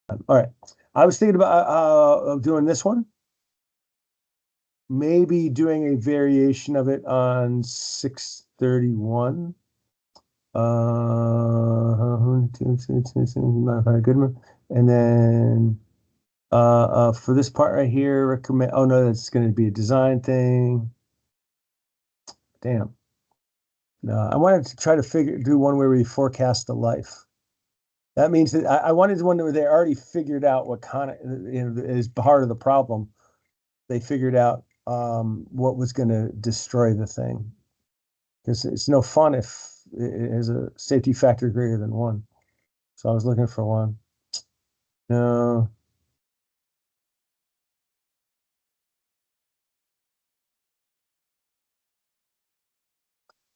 All right. I was thinking about doing this one. Maybe doing a variation of it on 631. Goodman. And then for this part right here, recommend. Oh no, that's going to be a design thing. Damn. No, I wanted to try to do one where we forecast the life. That means that I wanted one where they already figured out what kind of is part of the problem. They figured out what was going to destroy the thing, because it's no fun if it has a safety factor greater than 1. So I was looking for 1. No.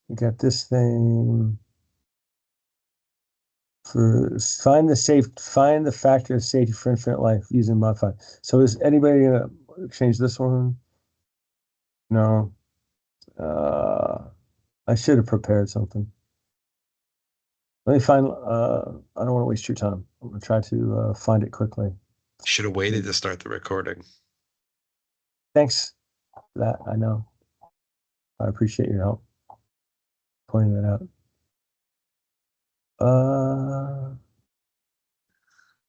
We got this thing for find the factor of safety for infinite life using modified. So is anybody gonna change this one? No. I should have prepared something. Let me find. I don't want to waste your time. I'm gonna try to find it quickly. Should have waited to start the recording. Thanks for that. I know. I appreciate your help pointing that out.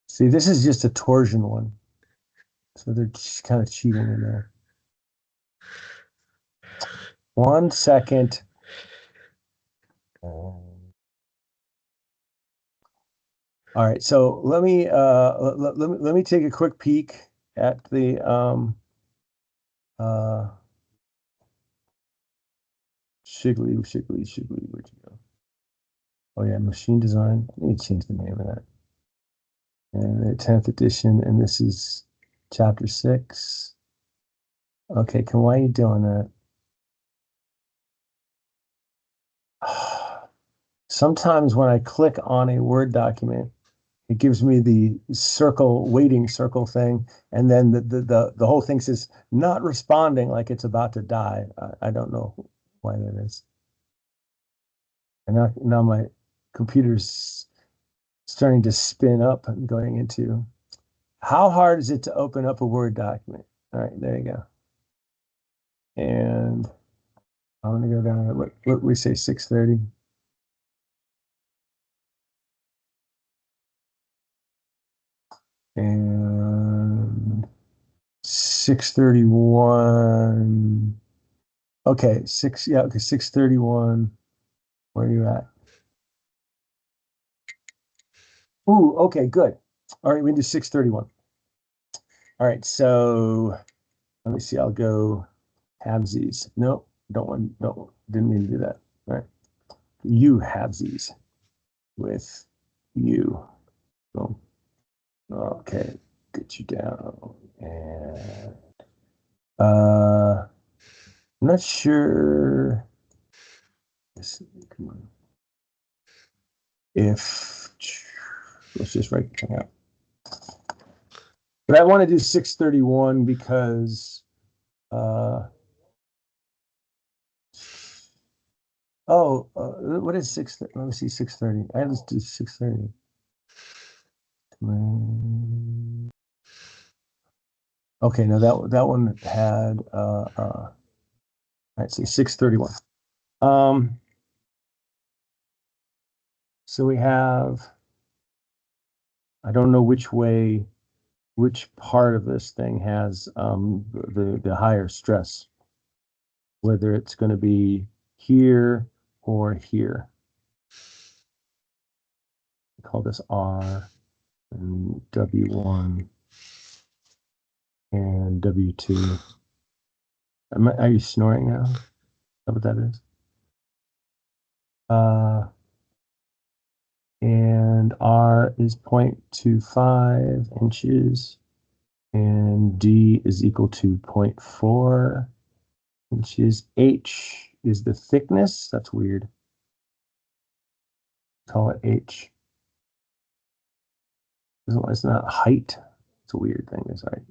See, this is just a torsion one, so they're just kind of cheating in there. 1 second. All right, so let me take a quick peek at the Shigley, where'd you go? Oh yeah, machine design. I need to change the name of that. And the 10th edition, and this is chapter 6. Okay, why are you doing that? Sometimes when I click on a Word document, it gives me the waiting circle thing, and then the whole thing says not responding, like it's about to die. I don't know why that is. And now my computer's starting to spin up and going into how hard is it to open up a Word document? All right, there you go. And I'm gonna go down. What we say 6:30. And 6:31. Okay, 6:31. Where are you at? Ooh, okay, good. All right, we can do 6:31. All right, so let me see. I'll go halvesies. No, didn't mean to do that. All right. You halvesies with you. Boom. Okay, get you down. And I'm not sure. Come on. If let's just write it out. But I want to do 6:31 because what is 6? Let me see 6:30. I have to do 6:30. Okay, no, that one had I'd say 6:31. So we have, I don't know which part of this thing has the higher stress, whether it's going to be here or here. We call this R and W1 and W2. Are you snoring now? Is that what that is? And R is 0.25 inches, and D is equal to 0.4 inches. H is the thickness. That's weird. Call it H. It's not height. It's a weird thing. It's right.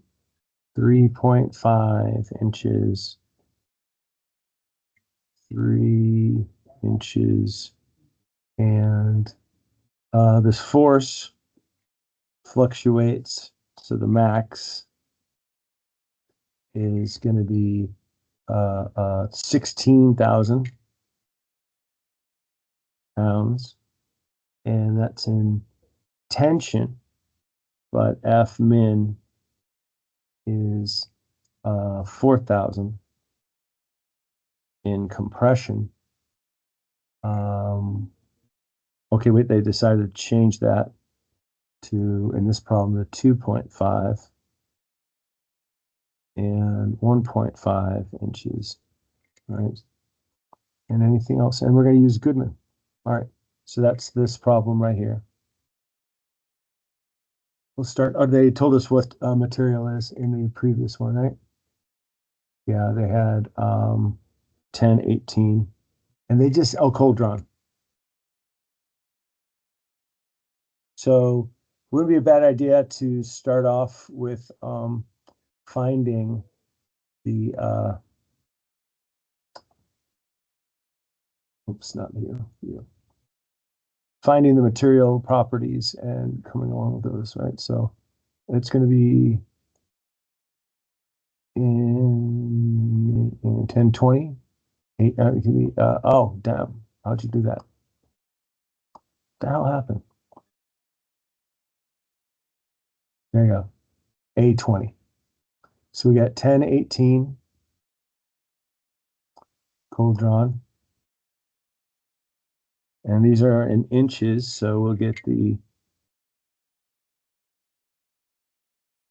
3.5 inches. 3 inches. And this force fluctuates. So the max is going to be 16,000 pounds, and that's in tension, but F min is 4,000 in compression. Okay, wait, they decided to change that to, in this problem, to 2.5 and 1.5 inches, right? And anything else? And we're going to use Goodman. All right, so that's this problem right here. We'll start. Oh, they told us what material is in the previous one, right? Yeah, they had 10, 18, and they just, oh, cold drawn. So wouldn't be a bad idea to start off with finding the oops, not you. Finding the material properties and coming along with those, right? So it's going to be in 10, 20. It can be, oh, damn. How'd you do that? What the hell happened? There you go. A20. So we got 10, 18, cold drawn. And these are in inches, so we'll get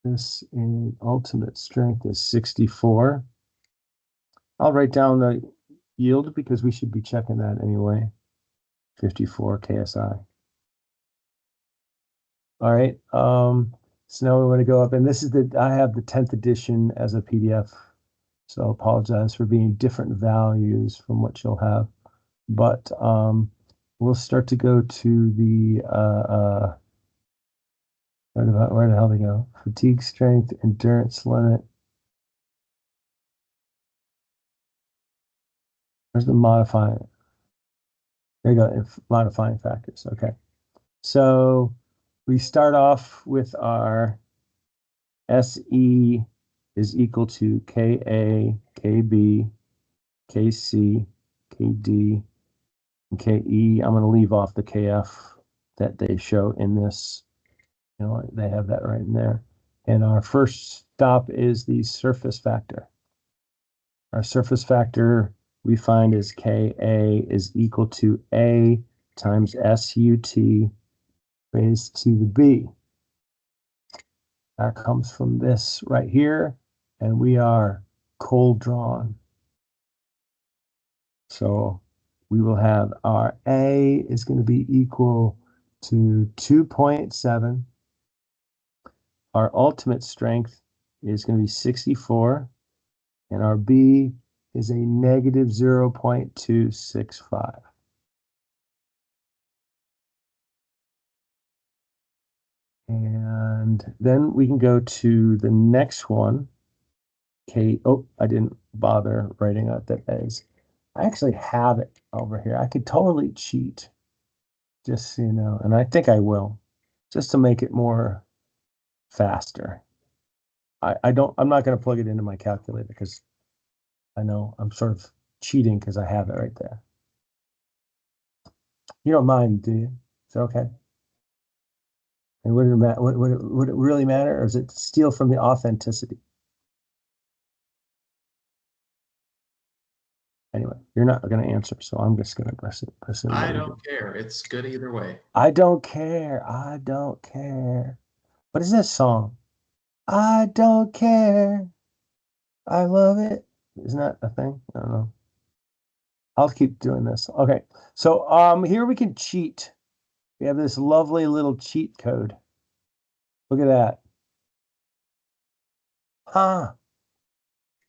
this in ultimate strength is 64. I'll write down the yield because we should be checking that anyway. 54 KSI. All right. So now we want to go up, and this is I have the 10th edition as a PDF. So I apologize for being different values from what you'll have. But we'll start to go to the where the hell they go? Fatigue strength, endurance limit. Where's the modifying? There you go, modifying factors. Okay. So we start off with our SE is equal to KA, KB, KC, KD, and KE. I'm going to leave off the KF that they show in this. You know, they have that right in there. And our first stop is the surface factor. Our surface factor we find is Ka is equal to A times SUT raised to the B. That comes from this right here, and we are cold drawn. So we will have our A is going to be equal to 2.7. Our ultimate strength is going to be 64, and our B is a negative 0.265. And then we can go to the next one. K, oh, I didn't bother writing out that A's. I actually have it over here. I could totally cheat, just so you know, and I think I will, just to make it more faster. I'm not going to plug it into my calculator because I know I'm sort of cheating because I have it right there. You don't mind, do you? Is it okay? And would it really matter, or is it steal from the authenticity? Anyway, you're not going to answer, so I'm just going to press it. I don't care. It's good either way. I don't care. I don't care. What is this song? I don't care. I love it. Isn't that a thing? I don't know. I'll keep doing this. Okay. So here we can cheat. We have this lovely little cheat code. Look at that. Huh.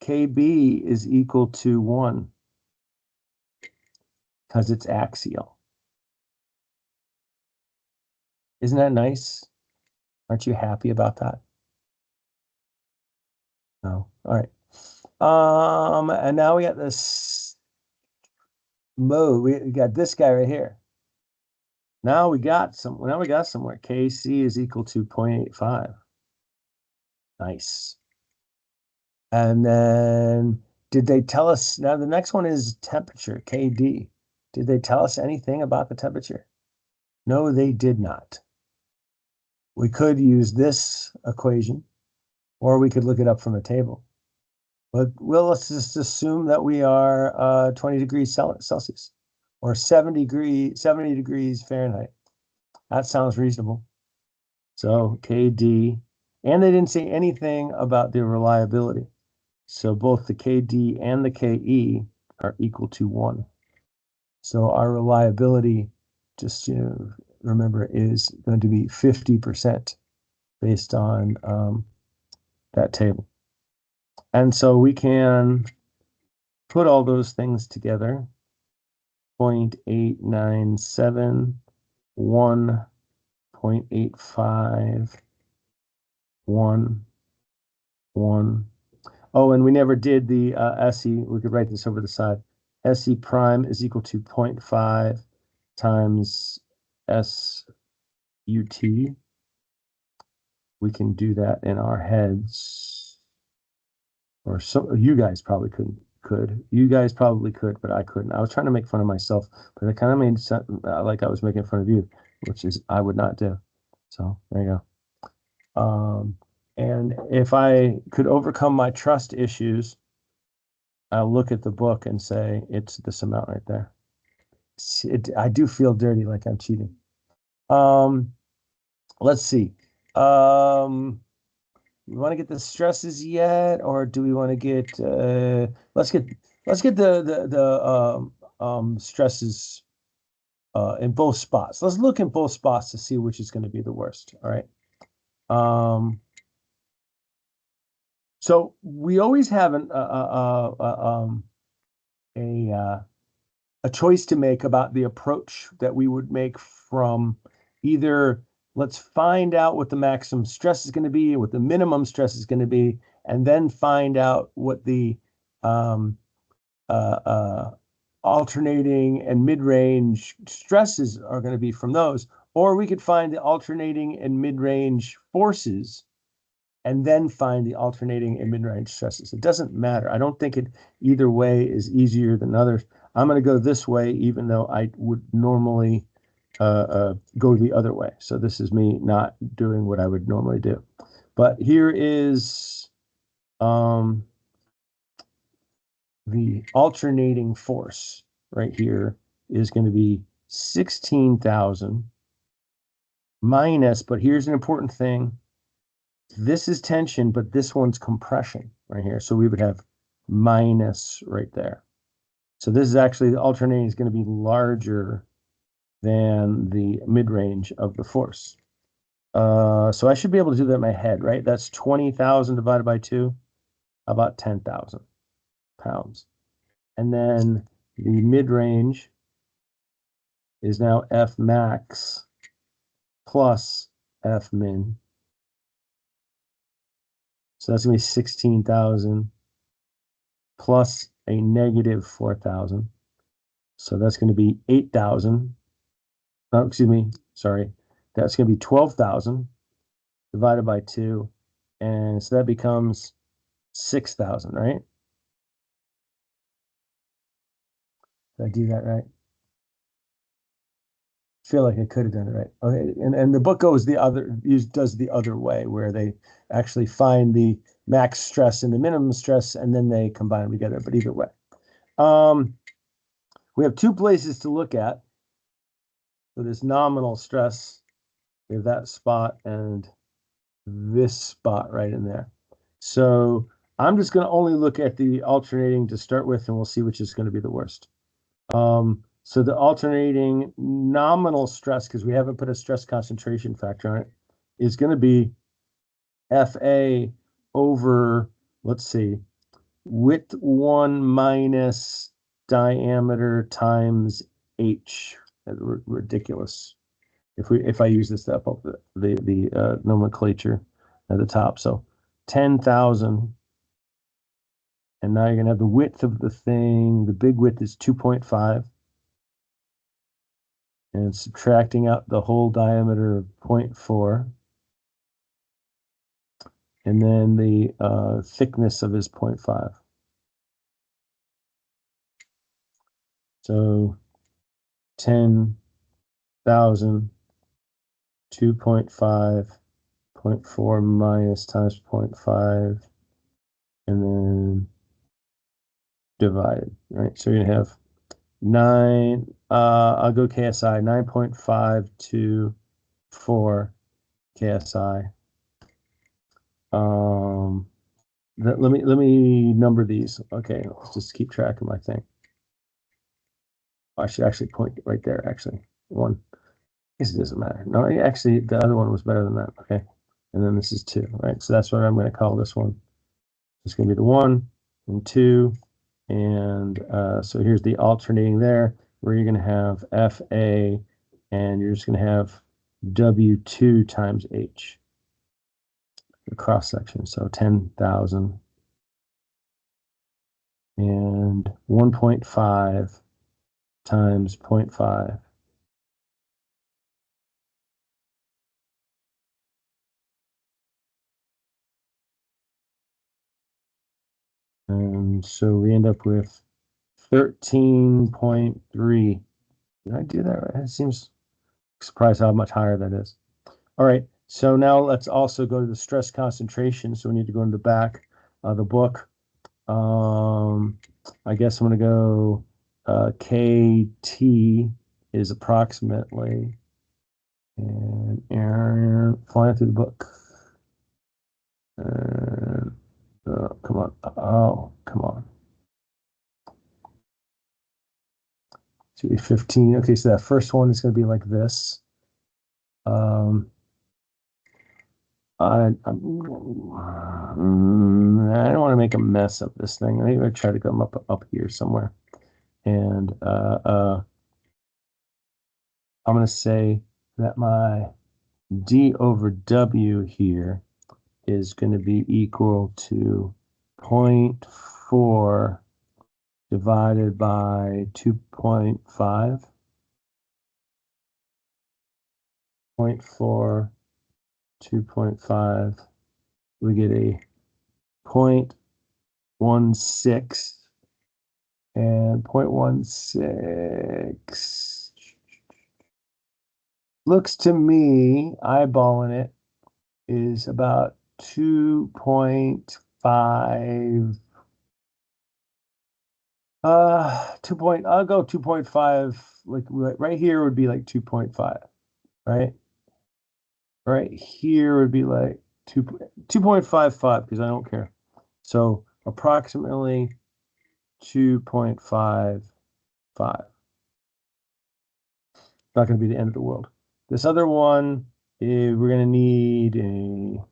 KB is equal to 1 because it's axial. Isn't that nice? Aren't you happy about that? No. All right. And now we got this mode. We got this guy right here. Now we got somewhere. KC is equal to 0.85. Nice. And then did they tell us? Now the next one is temperature, KD. Did they tell us anything about the temperature? No, they did not. We could use this equation, or we could look it up from a table. But let's just assume that we are 20 degrees Celsius or 70 degrees Fahrenheit. That sounds reasonable. So KD, and they didn't say anything about the reliability. So both the KD and the KE are equal to 1. So our reliability, just remember, is going to be 50% based on that table. And so we can put all those things together. 0.897, 1, 0.85, 1, 1. Oh, and we never did the SE. We could write this over the side. SE prime is equal to 0.5 times SUT. We can do that in our heads. Or so you guys probably could. You guys probably could, but I couldn't. I was trying to make fun of myself, but it kind of made sense, like I was making fun of you, which is I would not do. So there you go. And if I could overcome my trust issues, I'll look at the book and say, it's this amount right there. I do feel dirty, like I'm cheating. Let's see. We want to get the stresses yet, or do we want to get, let's get the stresses in both spots. Let's look in both spots to see which is going to be the worst. All right. So we always have a choice to make about the approach that we would make from either let's find out what the maximum stress is going to be, what the minimum stress is going to be, and then find out what the alternating and mid-range stresses are going to be from those. Or we could find the alternating and mid-range forces and then find the alternating and mid-range stresses. It doesn't matter. I don't think it either way is easier than others. I'm going to go this way, even though I would normally go the other way. So this is me not doing what I would normally do. But here is the alternating force right here is going to be 16,000 minus, but here's an important thing. This is tension, but this one's compression right here. So we would have minus right there. So this is actually, the alternating is going to be larger than the mid-range of the force. So I should be able to do that in my head, right? That's 20,000 divided by 2, about 10,000 pounds. And then the mid-range is now F max plus F min. So that's going to be 16,000 plus a negative 4,000. So that's going to be 8,000. Oh, excuse me. Sorry. That's going to be 12,000 divided by 2. And so that becomes 6,000, right? Did I do that right? I feel like I could have done it right. Okay, and the book does the other way, where they actually find the max stress and the minimum stress, and then they combine them together. But either way, we have two places to look at. So this nominal stress, we have that spot and this spot right in there. So I'm just going to only look at the alternating to start with, and we'll see which is going to be the worst. So the alternating nominal stress, because we haven't put a stress concentration factor on it, is going to be FA over, let's see, width 1 minus diameter times H. Ridiculous. If I use this stuff up the nomenclature at the top. So 10,000. And now you're going to have the width of the thing. The big width is 2.5. and subtracting out the whole diameter of 0.4. And then the thickness of his 0.5. So 10,000, 2.5, 0.4 minus times 0.5, and then divided, right? So you're gonna have 9, I'll go KSI, 9.524 KSI. Let me number these. Okay, let's just keep track of my thing. I should actually point right there, actually. One. I guess it doesn't matter. No, actually, the other one was better than that. Okay. And then this is 2, right? So that's what I'm going to call this one. It's going to be the 1 and 2. And so here's the alternating there, where you're going to have FA, and you're just going to have W2 times H, the cross section. So 10,000 and 1.5 times 0.5. And so we end up with 13.3. Did I do that right? It seems surprised how much higher that is. All right, so now let's also go to the stress concentration. So we need to go in the back of the book. I guess I'm going to go KT is approximately, and flying through the book. And, come on. Oh, come on. 15. Okay, so that first one is going to be like this. I don't want to make a mess of this thing. I'm going to try to come up here somewhere. And I'm going to say that my D over W here is going to be equal to 0.4 divided by 2.5. 0.4, 2.5. We get a 0.16 and 0.16 looks to me, eyeballing it, is about 2.5. I'll go 2.5. Like right here would be like 2.5, right? Right here would be like 2.55 because I don't care. So approximately 2.55. Not going to be the end of the world. This other one, we're going to need a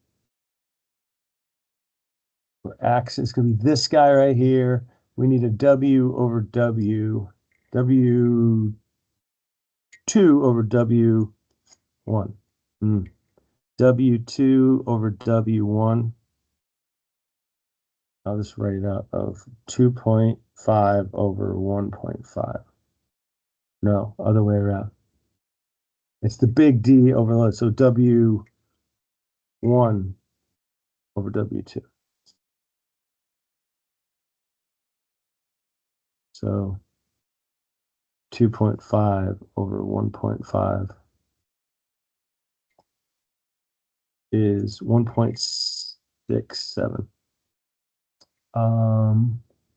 axis. It's going to be this guy right here. We need a W over W, W2 over W1. W2 over W1. I'll just write it out of 2.5 over 1.5. No, other way around. It's the big D overload. So W1 over W2. So 2.5 over 1.5 is 1.67.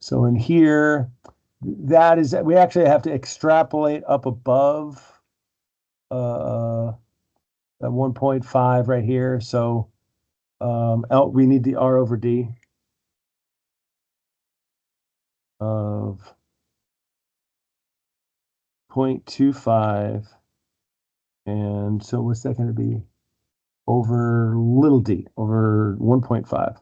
So in here, that is, we actually have to extrapolate up above that 1.5 right here. So we need the R over D of 0.25. And so what's that going to be? Over little d, over 1.5.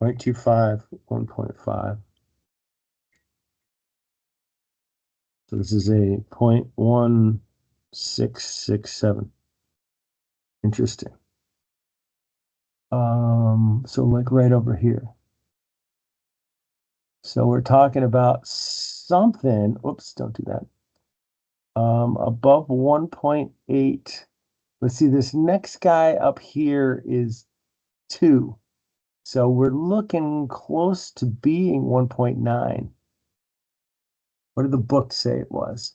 0.25, 1.5. So this is a 0.1667. Interesting. So like right over here. So we're talking about something, oops, don't do that. Above 1.8. Let's see, this next guy up here is 2. So we're looking close to being 1.9. What did the book say it was?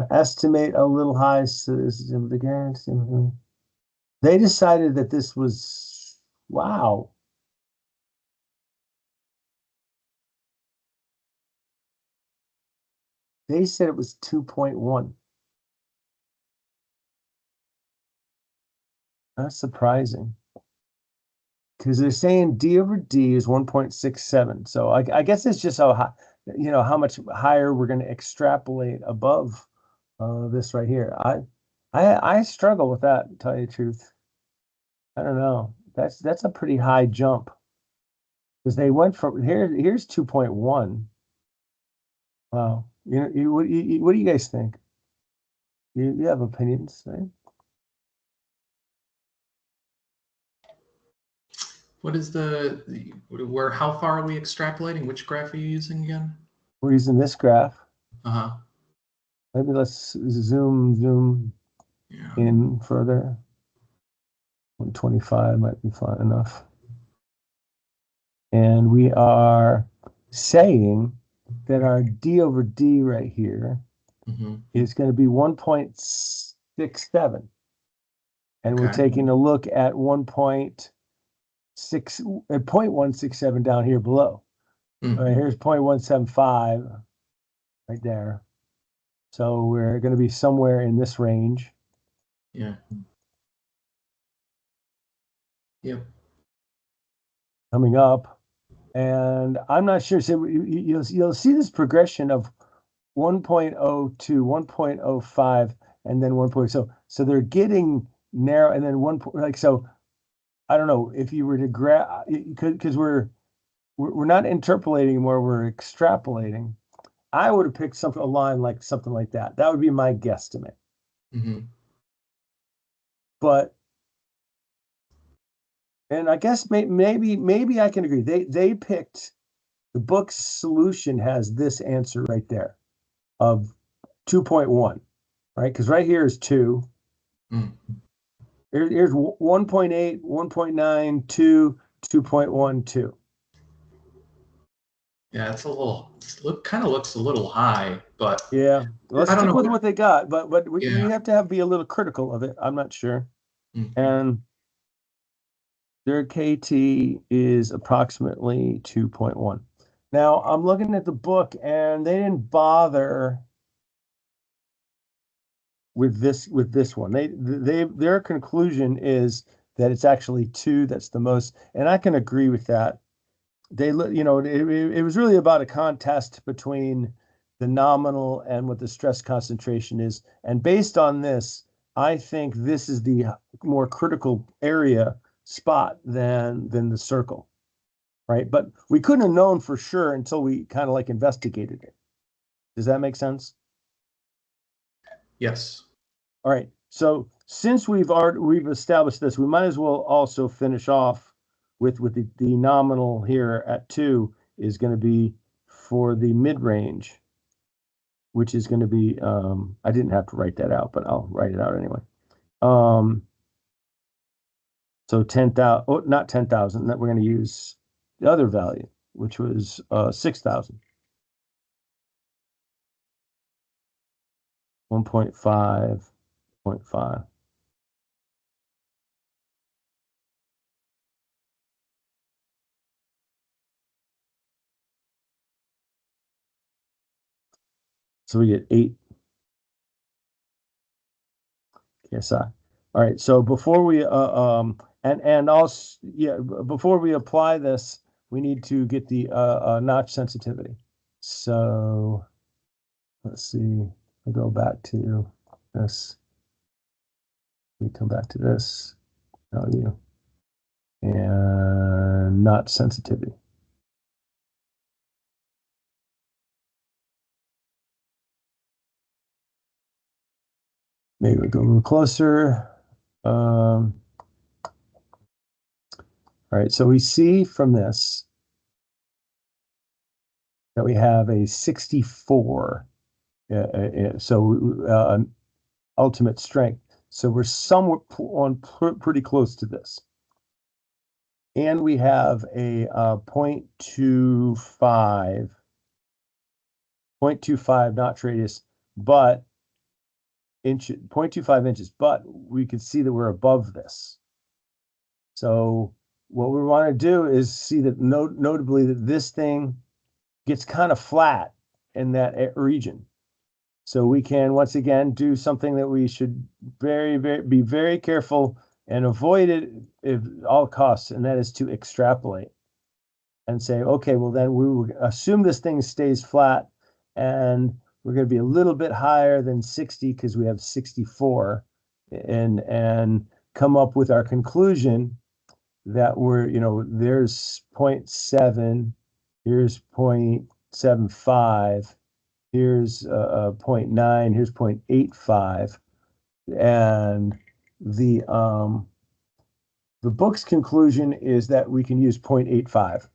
Estimate a little high. So this is the gas. They decided that this was, wow. They said it was 2.1. That's surprising. Because they're saying D over D is 1.67. So I guess it's just how high, how much higher we're going to extrapolate above this right here. I struggle with that, to tell you the truth. I don't know. That's a pretty high jump. Because they went from here's 2.1. Wow. What do you guys think? You have opinions, right? What is how far are we extrapolating? Which graph are you using again? We're using this graph. Uh-huh. Maybe let's zoom Yeah. in further. 125 might be fine enough. And we are saying that our D over D right here is going to be 1.67. And we're taking a look at 0.167 down here below. All right, here's 0.175 right there. So we're going to be somewhere in this range. Yeah. Yep. Coming up. And I'm not sure. So you'll see this progression of 1.02, 1.05, and then 1. So they're getting narrow, and then so I don't know if you were to grab, because we're not interpolating anymore, we're extrapolating. I would have picked a line like something like that. That would be my guesstimate. But and I guess maybe I can agree. They picked the book's solution has this answer right there of 2.1, right? Because right here is 2. Here's 1.8, 1.9, 2, 2.12. Yeah, kind of looks a little high, but Yeah, let's I don't stick know. with what they got, but we Yeah. have to be a little critical of it. I'm not sure. And their KT is approximately 2.1. Now I'm looking at the book, and they didn't bother with this one. Their conclusion is that it's actually 2. That's the most, and I can agree with that. It was really about a contest between the nominal and what the stress concentration is. And based on this, I think this is the more critical area spot than the circle, right? But we couldn't have known for sure until we kind of like investigated it. Does that make sense? Yes. All right. So since we've established this, we might as well also finish off with the nominal here at 2 is going to be for the mid-range, which is going to be I didn't have to write that out, but I'll write it out anyway. So 10,000, not 10,000, that we're going to use the other value, which was 6,000. 1.5, 0.5. So we get 8 KSI. All right. So before we and also before we apply this, we need to get the notch sensitivity. So let's see. I'll go back to this. We come back to this value and notch sensitivity. Maybe we go a little closer. All right, so we see from this that we have a 64. Ultimate strength. So we're somewhere pretty close to this. And we have a 0.25 notch radius, but 0.25 inches, but we can see that we're above this. So what we want to do is see that notably that this thing gets kind of flat in that region. So we can once again do something that we should be very careful and avoid it at all costs, and that is to extrapolate and say, okay, well then we will assume this thing stays flat, and we're going to be a little bit higher than 60 because we have 64, and come up with our conclusion that there's 0.7, here's 0.75. Here's 0.9, here's 0.85. And the book's conclusion is that we can use 0.85.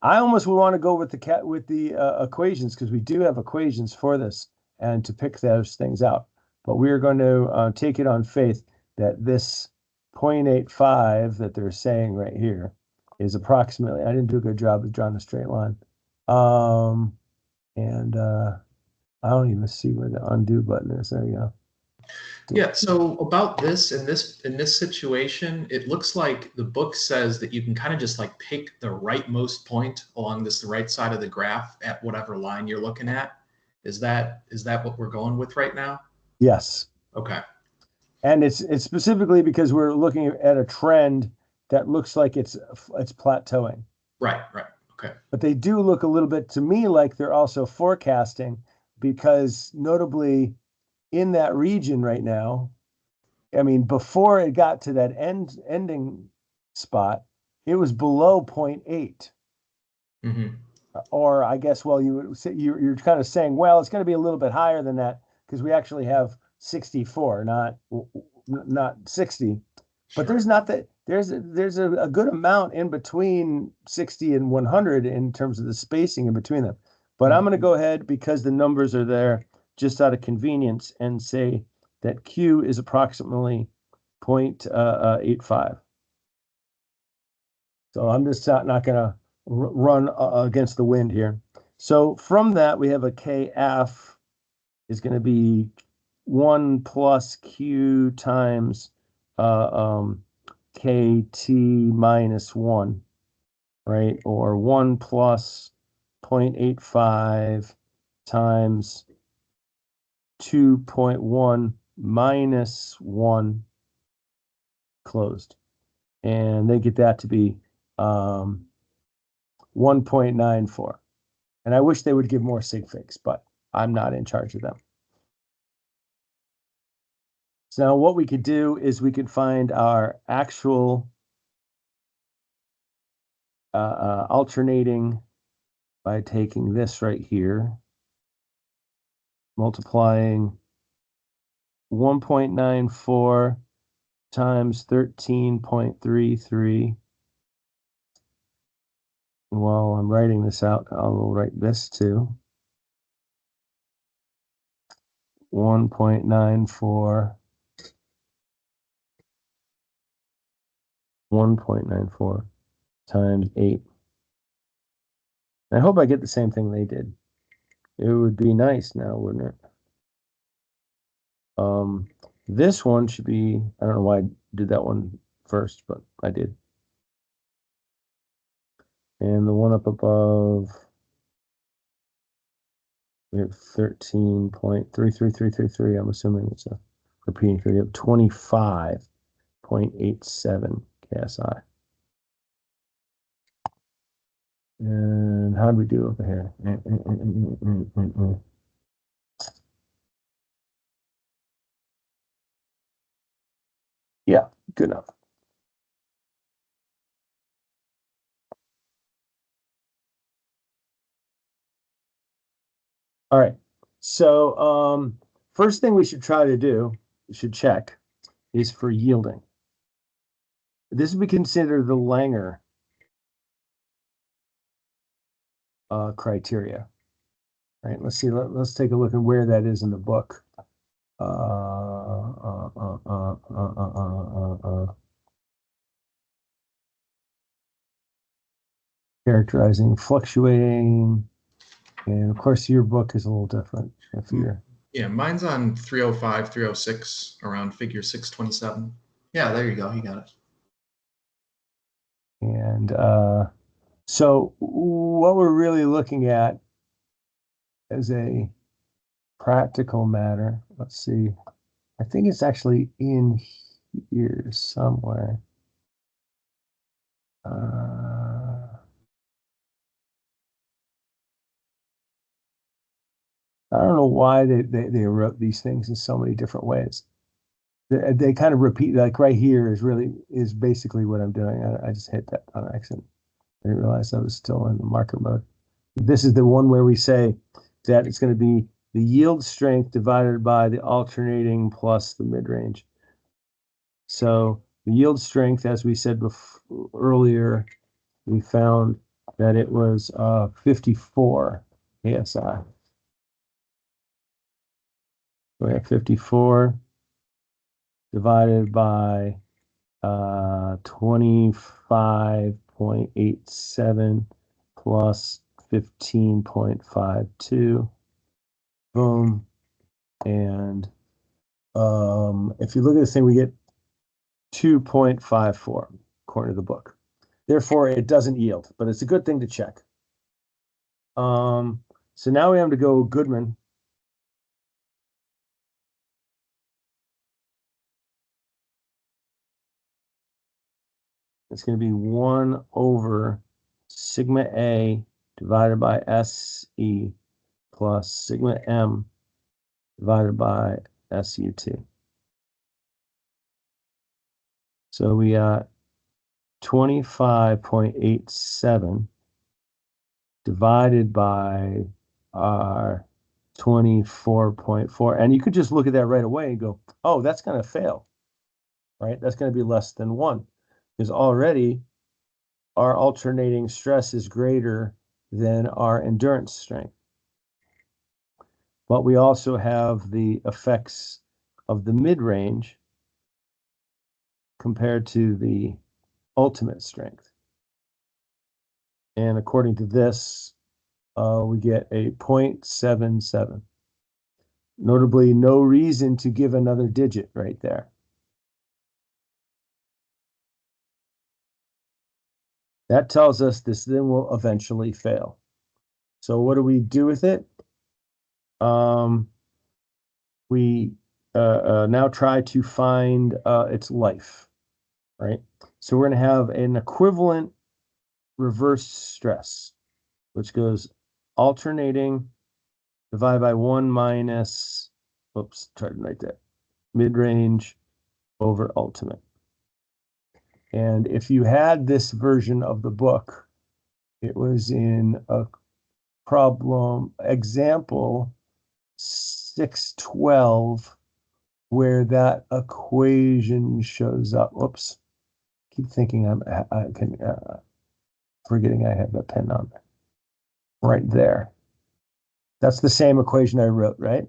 I almost would want to go with the equations, because we do have equations for this and to pick those things out. But we are going to take it on faith that this 0.85 that they're saying right here is approximately, I didn't do a good job of drawing a straight line. And I don't even see where the undo button is. There you go. Yeah, so about this in this situation, it looks like the book says that you can kind of just like pick the rightmost point along the right side of the graph at whatever line you're looking at. Is that what we're going with right now? Yes. Okay. And it's specifically because we're looking at a trend that looks like it's plateauing. Right. Okay. But they do look a little bit to me like they're also forecasting, because notably in that region right now, I mean, before it got to that ending spot, it was below 0.8. Mm-hmm. Or I guess, well, you would say you're kind of saying, well, it's going to be a little bit higher than that because we actually have 64, not 60. But there's not that there's a good amount in between 60 and 100 in terms of the spacing in between them. But I'm going to go ahead, because the numbers are there, just out of convenience, and say that Q is approximately 0.85. So I'm just not going to run against the wind here. So from that, we have a KF is going to be 1 plus Q times KT minus 1, right? Or 1 plus 0.85 times 2.1 minus 1 closed. And they get that to be 1.94. And I wish they would give more sig figs, but I'm not in charge of them. So now what we could do is we could find our actual alternating by taking this right here, multiplying 1.94 times 13.33. While I'm writing this out, I'll write this too. 1.94 times 8. I hope I get the same thing they did. It would be nice now, wouldn't it? This one should be, I don't know why I did that one first, but I did. And the one up above, we have 13.33333. I'm assuming it's a repeating figure of 25.87 KSI. And how do we do over here? Yeah, good enough. All right. So first thing we should try to do, we should check, is for yielding. This would be considered the Langer criteria. Right, let's see, let's take a look at where that is in the book. Characterizing fluctuating, and of course your book is a little different if you're Yeah, mine's on 305, 306, around figure 627. Yeah, there you go. You got it. and so what we're really looking at as a practical matter, let's see, I think it's actually in here somewhere. I don't know why they wrote these things in so many different ways. They kind of repeat, like right here is basically what I'm doing. I just hit that on accident. I didn't realize I was still in the marker mode. This is the one where we say that it's going to be the yield strength divided by the alternating plus the mid-range. So the yield strength, as we said earlier, we found that it was 54 ASI. We have 54 divided by 25.87 plus 15.52. Boom. And if you look at this thing, we get 2.54 according to the book. Therefore, it doesn't yield, but it's a good thing to check. So now we have to go Goodman. It's going to be 1 over sigma A divided by SE plus sigma M divided by SUT. So we got 25.87 divided by our 24.4. And you could just look at that right away and go, oh, that's going to fail, right? That's going to be less than 1 because already our alternating stress is greater than our endurance strength. But we also have the effects of the mid-range compared to the ultimate strength. And according to this, we get a 0.77. Notably, no reason to give another digit right there. That tells us this then will eventually fail. So what do we do with it? We now try to find its life, right? So we're going to have an equivalent reverse stress, which goes alternating divided by 1 minus, oops, try to write that, mid-range over ultimate. And if you had this version of the book, it was in a problem example 612 where that equation shows up. Oops, keep thinking I can forgetting I have that pen on there. Right there. That's the same equation I wrote, right?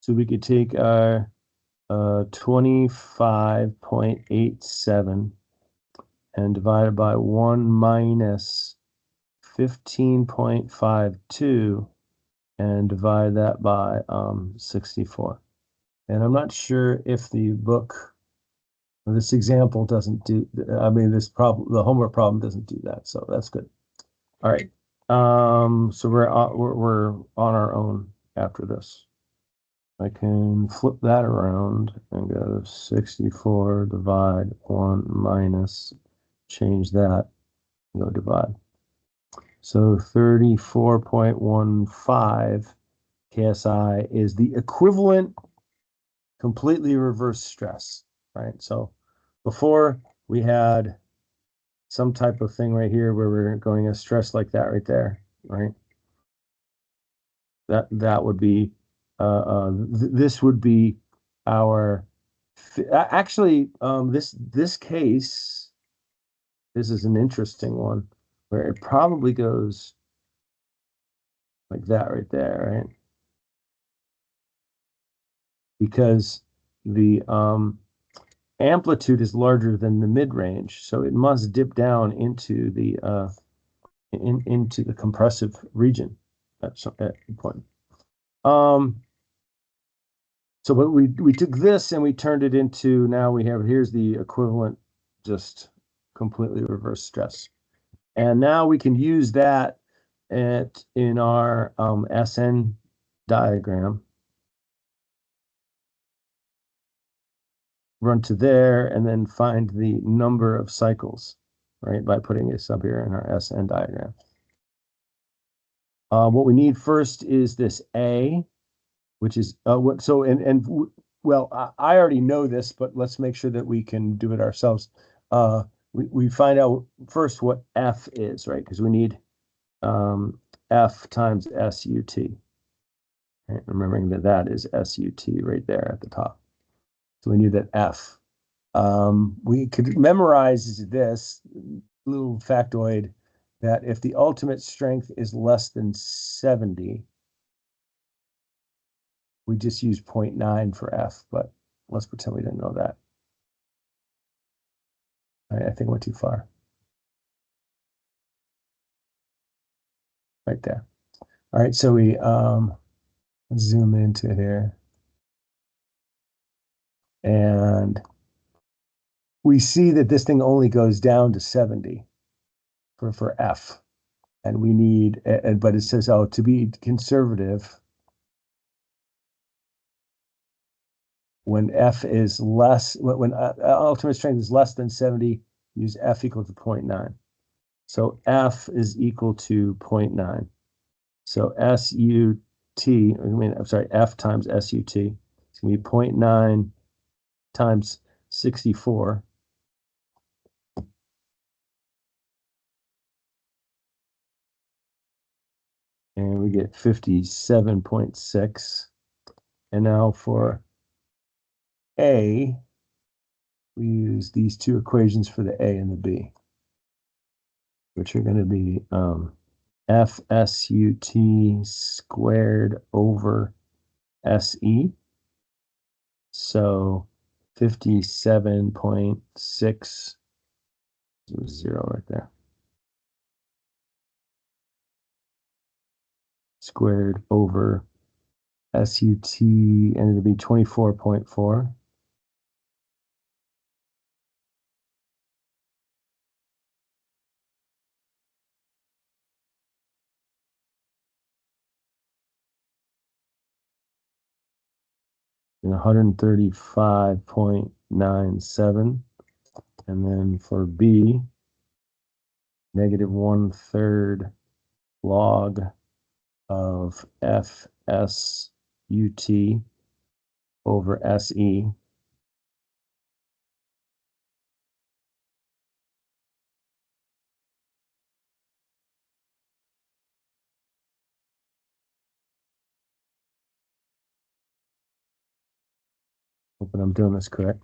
So we could take our 25.87 and divide it by 1 minus 15.52 and divide that by 64. And I'm not sure if the book, this example doesn't do, I mean, this problem, the homework problem doesn't do that. So that's good. All right. So we're on our own after this. I can flip that around and go 64 divide 1 minus, change that, go divide. So 34.15 KSI is the equivalent completely reverse stress, right? So before we had some type of thing right here where we're going a stress like that right there, right? That would be this would be our actually this case this is an interesting one where it probably goes like that right there, right? Because the amplitude is larger than the mid-range, so it must dip down into the into the compressive region. That's important. So what we took this and we turned it into, now we have, here's the equivalent, just completely reverse stress. And now we can use that in our SN diagram. Run to there and then find the number of cycles, right, by putting this up here in our SN diagram. What we need first is this A, which is so well, I already know this, but let's make sure that we can do it ourselves. We find out first what F is, right? Because we need F times SUT. Right? Remembering that that is SUT right there at the top. So we need that F. We could memorize this little factoid that if the ultimate strength is less than 70, we just use 0.9 for F, but let's pretend we didn't know that. I think I went too far. Right there. All right, so we zoom into here. And we see that this thing only goes down to 70 for F. And we need, but it says, oh, to be conservative, when F is less, when ultimate strength is less than 70, use F equal to 0.9. So F is equal to 0.9. So SUT, I'm sorry, F times SUT, it's going to be 0.9 times 64. And we get 57.6. And now for A, we use these two equations for the A and the B, which are going to be FSUT squared over SE. So 57.6, 0 right there. Squared over SUT, and it'll be 24.4. And 135.97. And then for B, negative 1/3 log of FSUT over SE. Hoping I'm doing this correct.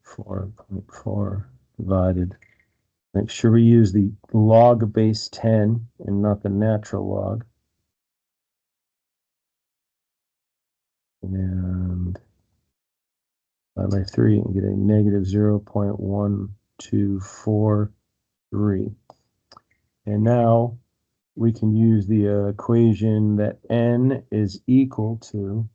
24.4 divided. Make sure we use the log base 10 and not the natural log. And divide by 3 and get a negative 0.1243. And now we can use the equation that N is equal to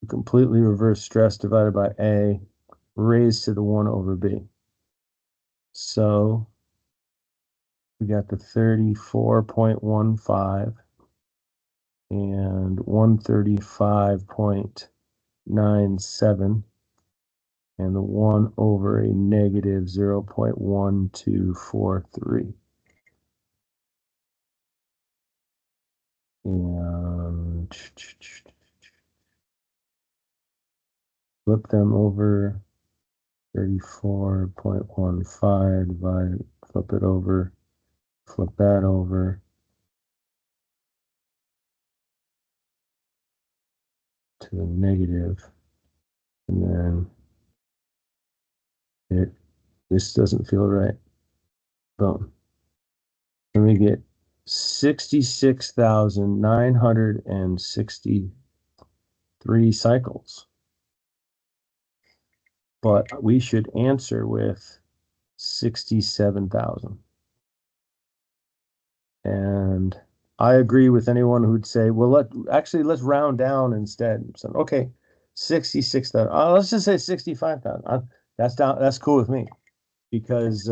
completely reverse stress divided by A raised to the 1 over B. So we got the 34.15 and 135.97 and the 1 over a negative 0.1243. And flip them over. 34.15 divided, flip it over, flip that over. to the negative, and then this doesn't feel right. Boom. And we get 66,963 cycles. But we should answer with 67,000. And I agree with anyone who'd say, well, let's round down instead. So, okay, 66,000. Let's just say 65,000. That's cool with me because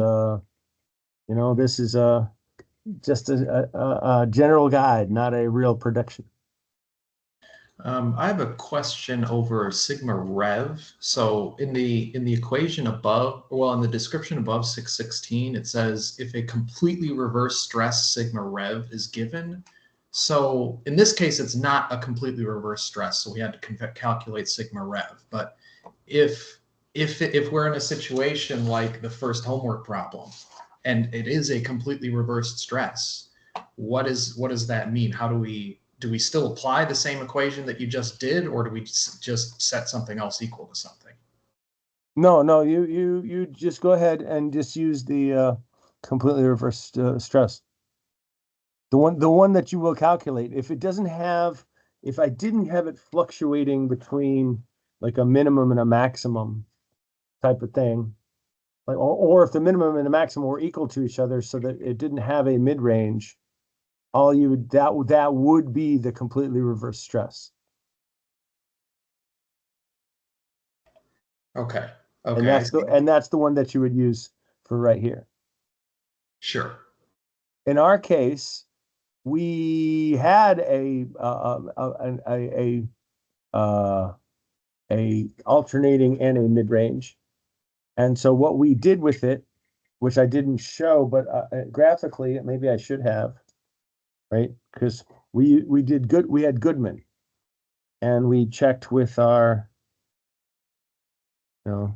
this is just a general guide, not a real prediction. I have a question over sigma rev. So in the equation above, well, in the description above 616, it says if a completely reverse stress sigma rev is given. So in this case, it's not a completely reverse stress. So we had to calculate sigma rev. But if we're in a situation like the first homework problem, and it is a completely reversed stress, what does that mean? How do we still apply the same equation that you just did, or do we just set something else equal to something? No, you just go ahead and just use the completely reversed stress. The one that you will calculate. If I didn't have it fluctuating between like a minimum and a maximum type of thing, like or if the minimum and the maximum were equal to each other so that it didn't have a mid-range, that would be the completely reversed stress. Okay. And that's the one that you would use for right here. Sure. In our case, we had a alternating and a mid-range. And so what we did with it, which I didn't show, but graphically, maybe I should have, right? Because we had Goodman, and we checked with our, I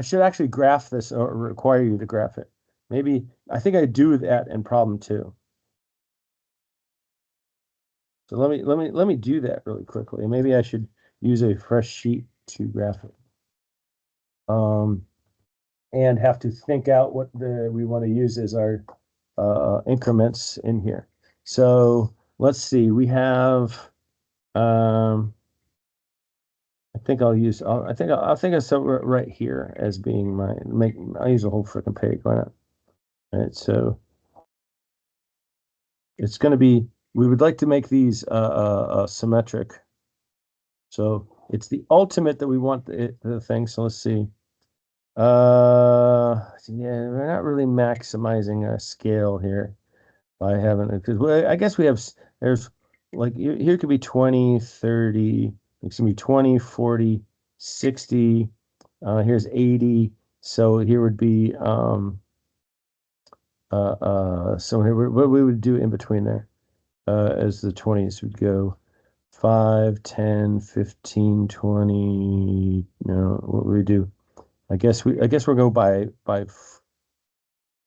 should actually graph this or require you to graph it. Maybe, I think I do that in problem 2. So let me do that really quickly. Maybe I should use a fresh sheet to graph it. And have to think out what we want to use as our increments in here. So let's see, we have I think I'll use I think I'll set right here as being I'll use a whole freaking page. Why not? All right, so it's going to be, we would like to make these symmetric. So it's the ultimate that we want the thing. So let's see. Yeah, we're not really maximizing our scale here by having it, because I guess there's like here could be 20, 30, it's gonna be 20, 40, 60, here's 80. So here would be so here what we would do in between there as the 20s would go 5, 10, 15, 20. No, what we do, I guess we'll go by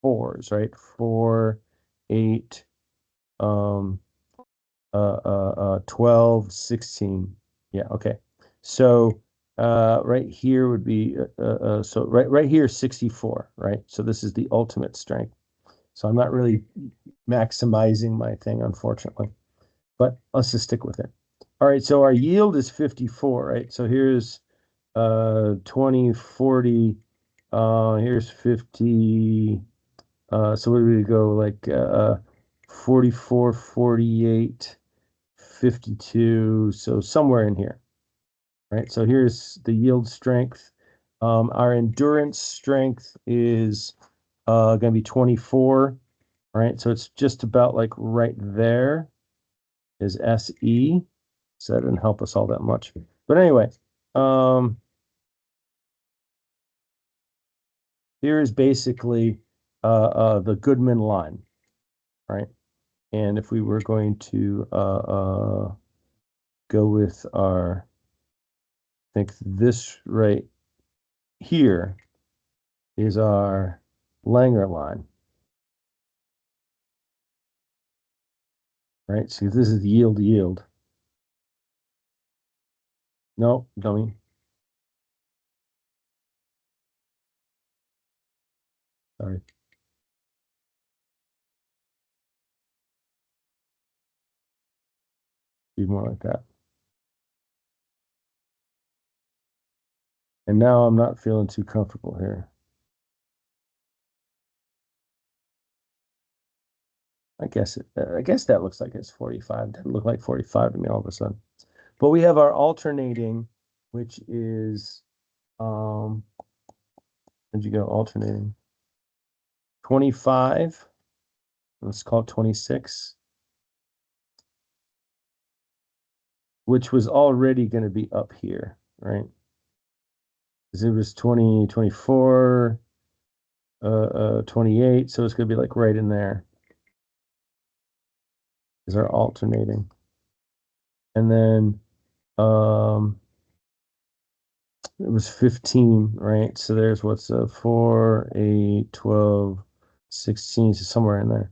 fours, right? 4, 8, 12, 16. Yeah, okay. So right here would be so right here 64, right? So this is the ultimate strength. So I'm not really maximizing my thing, unfortunately, but let's just stick with it. All right, so our yield is 54, right? So here's 20, 40, here's 50, so where do we go, like 44, 48, 52, so somewhere in here, right? So here's the yield strength. Our endurance strength is going to be 24, right? So it's just about like right there is SE. So that didn't help us all that much. But anyway, here is basically the Goodman line, right? And if we were going to go with our, I think this right here is our Langer line. right? See, this is yield. No, dummy. Sorry. Be more like that. And now I'm not feeling too comfortable here. I guess that looks like it's 45. Doesn't look like 45 to me all of a sudden. But we have our alternating, which is where'd you go? Alternating. 25. Let's call it 26. Which was already going to be up here, right? Because it was 20, 24, 28, so it's going to be like right in there is our alternating. And then it was 15, right? So there's what's 4, 8, 12, 16, so somewhere in there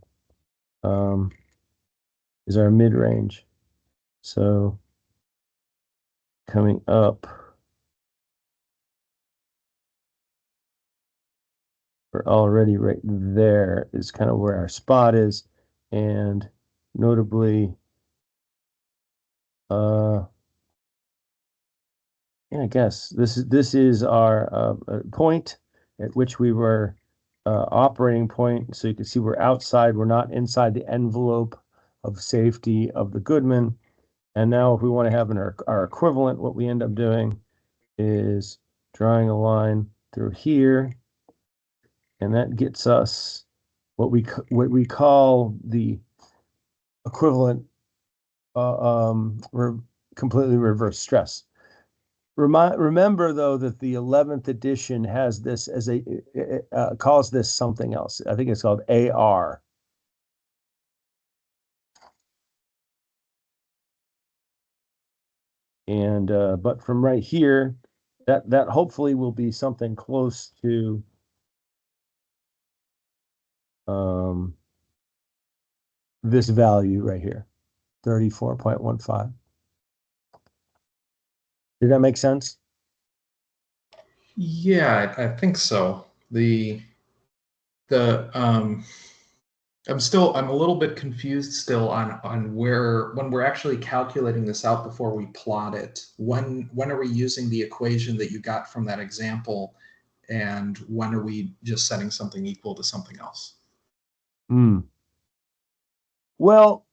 is our mid-range. So coming up, we're already right there is kind of where our spot is. And notably, yeah, I guess this is our point at which we were operating point. So you can see we're outside. We're not inside the envelope of safety of the Goodman. And now if we want to have our equivalent, what we end up doing is drawing a line through here. And that gets us what we call the equivalent completely reverse stress. Remember though that the 11th edition has this as calls this something else. I think it's called AR. And but from right here, that hopefully will be something close to this value right here, 34.15. Did that make sense? Yeah, I think so. I'm a little bit confused still on when we're actually calculating this out before we plot it. When are we using the equation that you got from that example, and when are we just setting something equal to something else? Well,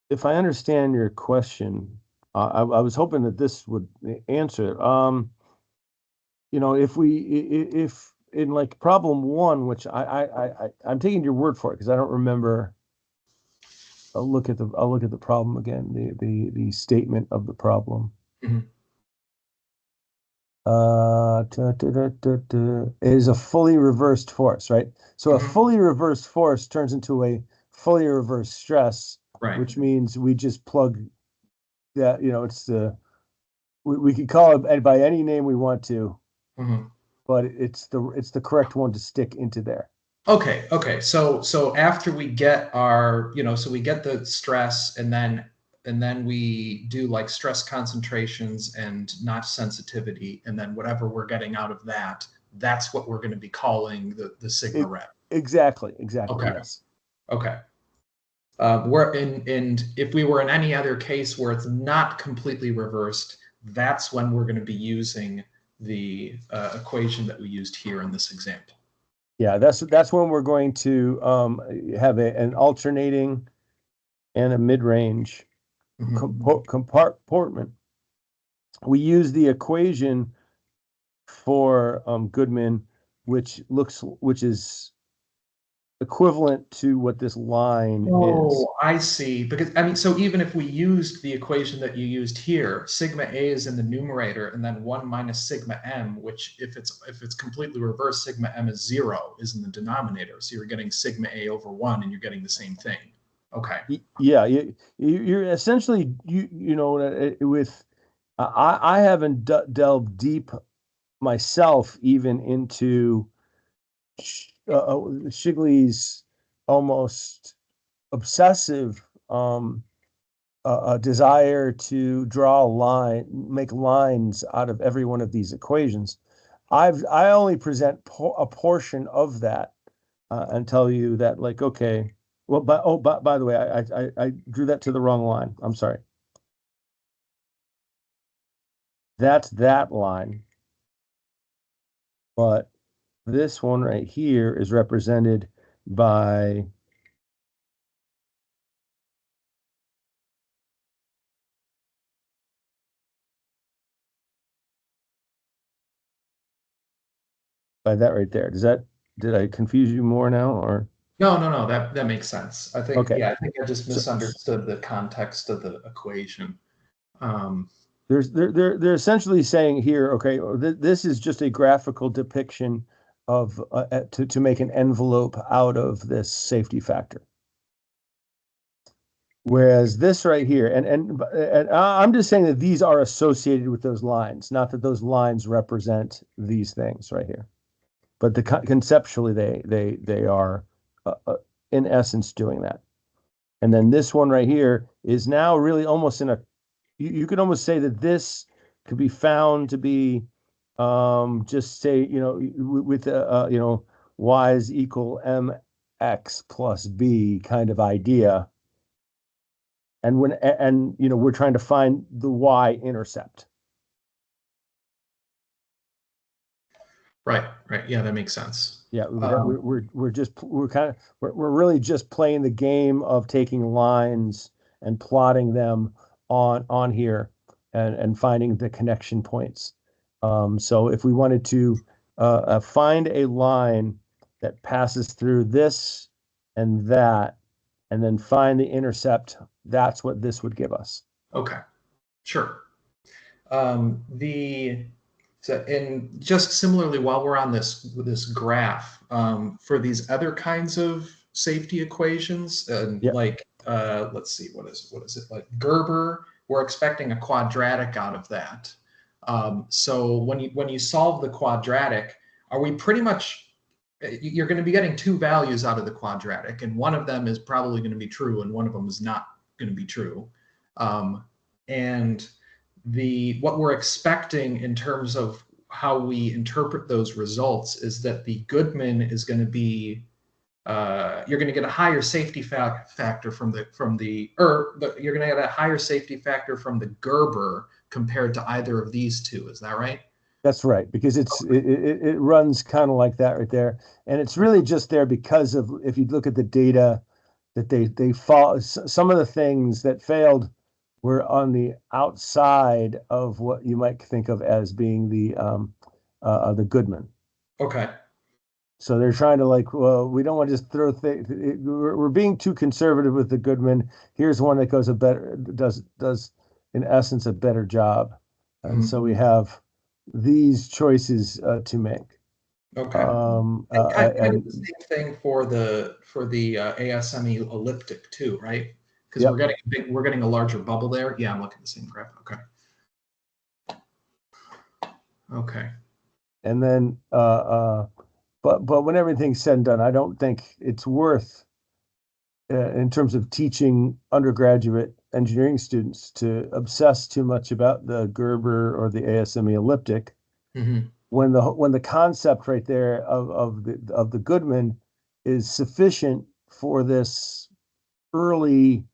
if I understand your question, I was hoping that this would answer it. If in like problem 1, which I'm taking your word for it because I don't remember. I'll look at the problem again, the statement of the problem. Mhm. Is a fully reversed force, right? So a Mhm. fully reversed force turns into a fully reversed stress, Right. which means we just plug that, we could call it by any name we want to, Mhm. but it's the correct one to stick into there. Okay. So after we get so we get the stress, and then we do like stress concentrations and notch sensitivity, and then whatever we're getting out of that, that's what we're going to be calling the sigma rep. Exactly, Okay. yes. Okay. And if we were in any other case where it's not completely reversed, that's when we're going to be using the equation that we used here in this example. Yeah, that's when we're going to have an alternating and a mid-range compartment. We use the equation for Goodman, which is equivalent to what this line is. Oh, I see. Because I mean, so even if we used the equation that you used here, sigma A is in the numerator, and then 1 minus sigma m, which if it's completely reversed, sigma m is 0, is in the denominator. So you're getting sigma A over 1, and you're getting the same thing. Okay. Yeah, you're essentially with I haven't delved deep myself even into Shigley's almost obsessive desire to draw a line, make lines out of every one of these equations. I only present a portion of that and tell you that, like, okay, well, by the way, I drew that to the wrong line. I'm sorry. That's that line. But this one right here is represented by that right there. Did I confuse you more now, or? No, that makes sense. I think, Okay. yeah, I think I just So- misunderstood the context of the equation. They're essentially saying here, okay, this is just a graphical depiction of to make an envelope out of this safety factor. Whereas this right here, and I'm just saying that these are associated with those lines, not that those lines represent these things right here, but conceptually they are in essence doing that. And then this one right here is now really almost in a, you could almost say that this could be found to be just say, with y is equal mx plus b kind of idea. And we're trying to find the y-intercept. Right. Yeah, that makes sense. Yeah, we're really just playing the game of taking lines and plotting them on here and finding the connection points. So if we wanted to find a line that passes through this and that, and then find the intercept, that's what this would give us. Okay, sure. And just similarly, while we're on this graph, for these other kinds of safety equations, Yep. like let's see, what is it like Gerber? We're expecting a quadratic out of that. So when you solve the quadratic, are we pretty much, you're going to be getting two values out of the quadratic, and one of them is probably going to be true, and one of them is not going to be true. And what we're expecting in terms of how we interpret those results is that the Goodman is going to be, you're going to get a higher safety factor from the you're going to get a higher safety factor from the Gerber compared to either of these two. Is that right? That's right, because it runs kind of like that right there, and it's really just there because of, if you look at the data, that they fall, some of the things that failed were on the outside of what you might think of as being the Goodman. Okay. So they're trying to, like, well, we don't want to just throw things. We're being too conservative with the Goodman. Here's one that does in essence a better job, and so we have these choices to make. Okay. Kind of the same thing for the ASME elliptic too, right? Because Yep. we're getting a larger bubble there. Yeah, I'm looking at the same graph. Okay. And then but when everything's said and done, I don't think it's worth in terms of teaching undergraduate engineering students to obsess too much about the Gerber or the ASME elliptic. Mm-hmm. When the concept right there of the Goodman is sufficient for this early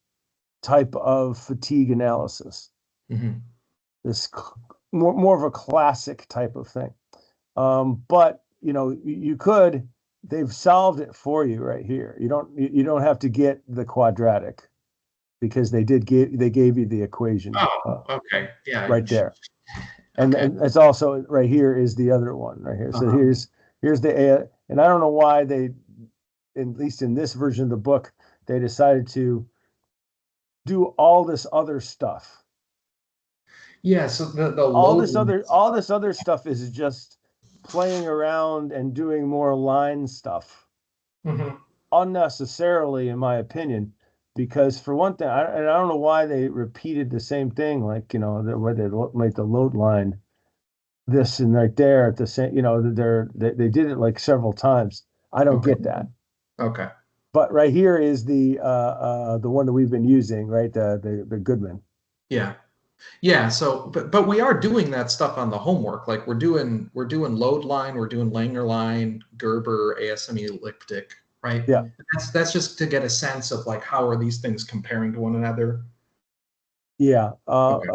type of fatigue analysis. Mm-hmm. This more of a classic type of thing. But they've solved it for you right here. You don't have to get the quadratic, because they gave you the equation. Oh, okay. Yeah. Right there. And, okay. and it's also right here is the other one right here. So here's the and I don't know why they, at least in this version of the book, they decided to do all this other stuff. Yeah, so the all this other stuff is just playing around and doing more line stuff. Mm-hmm. Unnecessarily, in my opinion, because for one thing, I don't know why they repeated the same thing, like, where they make the load line this and right there at the same, they did it like several times. I don't get that. Okay. But right here is the one that we've been using, right? The Goodman. Yeah. Yeah, so but we are doing that stuff on the homework. Like we're doing load line, we're doing Langer line, Gerber, ASME elliptic, right? Yeah. That's just to get a sense of like how are these things comparing to one another. Yeah. Okay.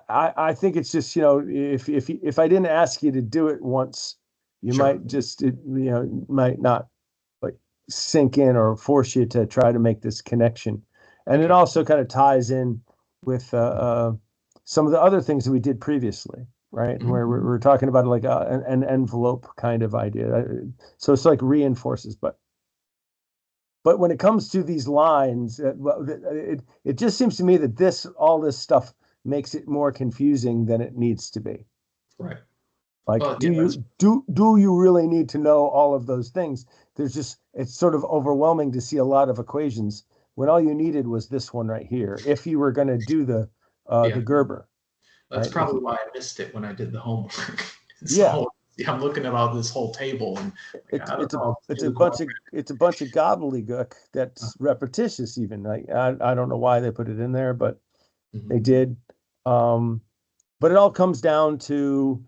I think it's just, if I didn't ask you to do it once, you Sure. might just, might not like sink in or force you to try to make this connection. And it Okay. also kind of ties in with some of the other things that we did previously, right? Mhm. Where we're talking about like an envelope kind of idea. So it's like reinforces, but when it comes to these lines, it just seems to me that all this stuff makes it more confusing than it needs to be. Right. Like, Well, do yeah, you do you really need to know all of those things? It's sort of overwhelming to see a lot of equations when all you needed was this one right here. If you were going to do the yeah. Gerber, That's right? probably why I missed it when I did the homework. Yeah, So yeah, I'm looking at all this whole table and like, I don't know. it's a bunch of gobbledygook that's repetitious even. Like I don't know why they put it in there, but they Mhm. did. But it all comes down to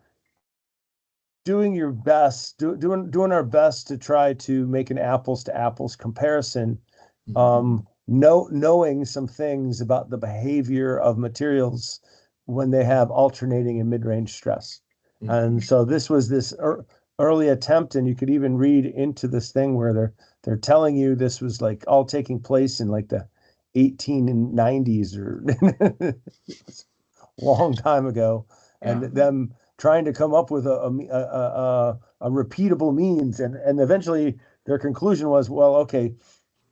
doing your best, doing our best to try to make an apples to apples comparison. Knowing some things about the behavior of materials when they have alternating and mid-range stress. Mhm. And so this was this early attempt, and you could even read into this thing where they're telling you this was like all taking place in like the 1890s or long time ago, and Yeah. them trying to come up with a repeatable means, and eventually their conclusion was, well, okay,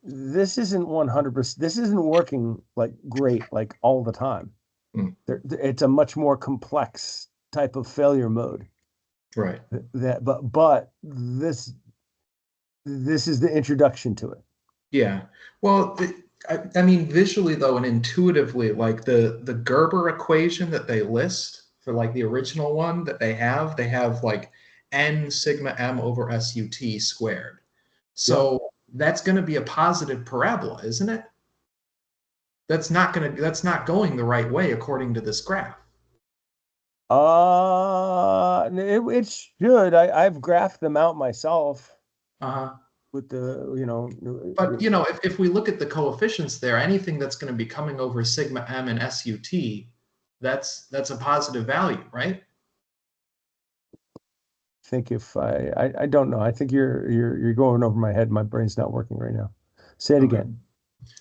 this isn't 100%. This isn't working like great like all the time. Mm. It's a much more complex type of failure mode. Right. But this is the introduction to it. Yeah. Well, I mean, visually though, and intuitively, like the Gerber equation that they list for like the original one that they have like n sigma m over SUT squared. Yep. So that's going to be a positive parabola, isn't it? That's not going the right way according to this graph. It should. I've graphed them out myself Uh-huh. with the, But you know, if we look at the coefficients there, anything that's going to be coming over sigma m and SUT, that's a positive value, right? think if I don't know. I think you're going over my head. My brain's not working right now. Say it Okay. again.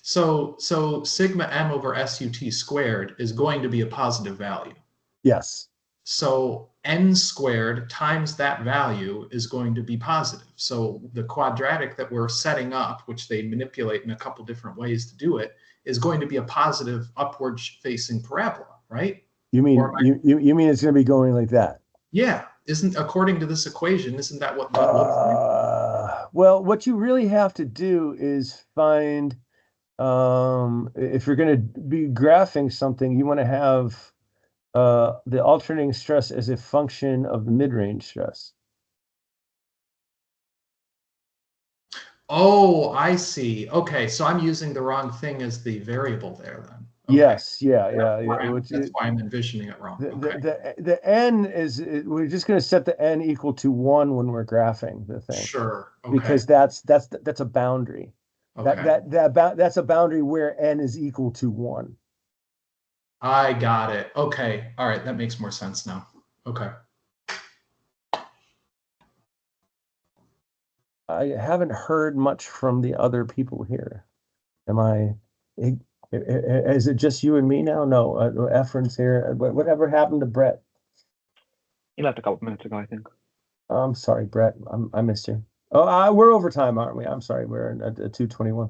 So sigma m over SUT squared is going to be a positive value. Yes. So n squared times that value is going to be positive. So the quadratic that we're setting up, which they manipulate in a couple different ways to do it, is going to be a positive upward facing parabola, right? You mean Or you mean it's going to be going like that? yeah, isn't according to this equation, isn't that what that looks like? Well, what you really have to do is find if you're going to be graphing something, you want to have the alternating stress as a function of the mid-range stress. Oh, I see. Okay, so I'm using the wrong thing as the variable there then. Okay. Yes, yeah. That's why I'm envisioning it wrong. Okay. The n we're just going to set the n equal to 1 when we're graphing the thing, Sure. Okay. because that's a boundary. Okay. That's a boundary where n is equal to 1. I got it. Okay. All right. That makes more sense now. Okay. I haven't heard much from the other people here. Am I? Is it just you and me now? No, Efren's here. Whatever happened to Brett? He left a couple minutes ago, I think. I'm sorry, Brett. I missed you. Oh, we're over time, aren't we? I'm sorry. We're at 2:21.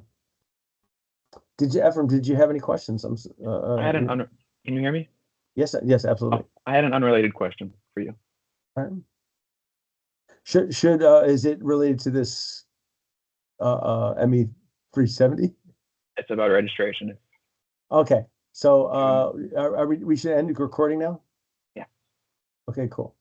Efren, did you have any questions? I had an Can you hear me? Yes, absolutely. Oh, I had an unrelated question for you. All right. Should is it related to this ME370? It's about registration. Okay. So we should end the recording now? Yeah. Okay, cool.